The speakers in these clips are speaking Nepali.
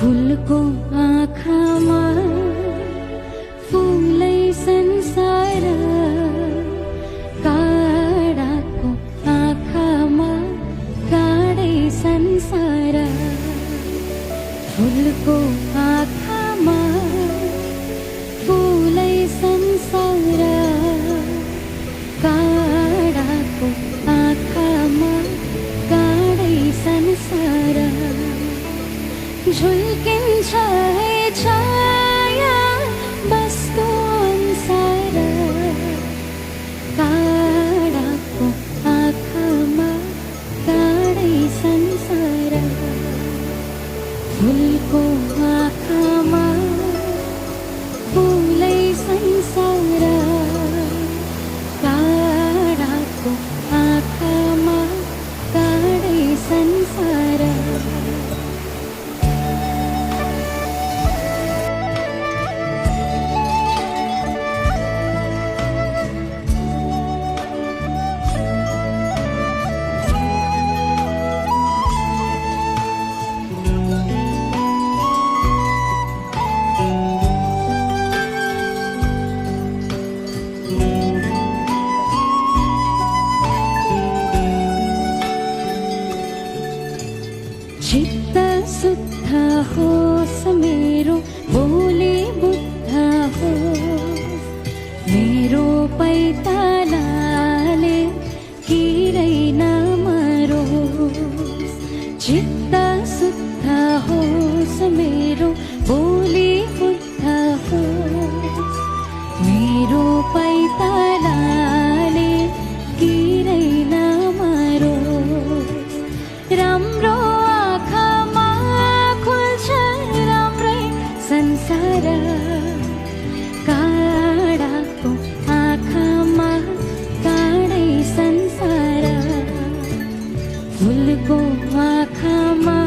फूलको आँखामा फूलै संसार, काँडाको आँखामा काँडै संसार। फूलको आँखामा फूलै संसार, काँडाको आँखामा काँडै संसार। झुल्किन्छ है छाया बसको अनुसार, काँडाको आँखामा काँडै संसार। फूलको आँखामा फूलै संसार, काँडाको आँखामा काँडै संसार। चित्त शुद्ध होस् मेरो, बोली बुद्ध होस् मेरो, पैतालाले किरै नमरोस्। चित्त शुद्ध होस् मेरो, बोली बुद्ध होस् मेरो, पैतालाले किरै नमरोस्। राम्रो संसार, काँडाको आँखामा काँडै संसार। फूलको आँखामा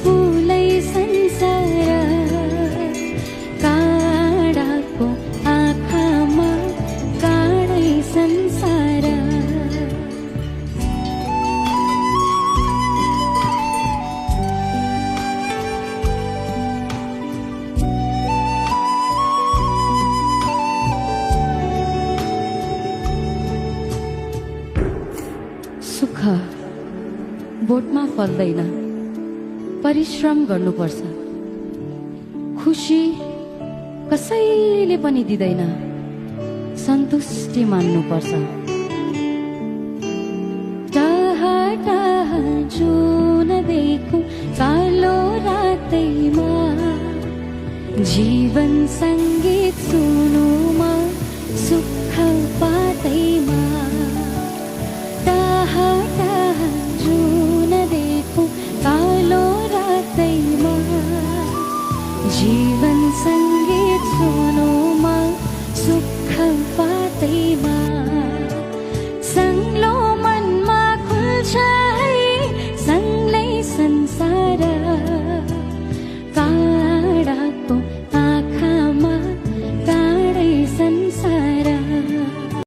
फूलै संसार, काँडाको आँखामा काँडै संसार। सुख बोटमा फल्दैन, परिश्रम गर्नुपर्छ। खुसी कसैले पनि दिँदैन, सन्तुष्टि मान्नुपर्छ। टाहा टाहा जुन देखौँ कालो रातैमा, जीवन सँगै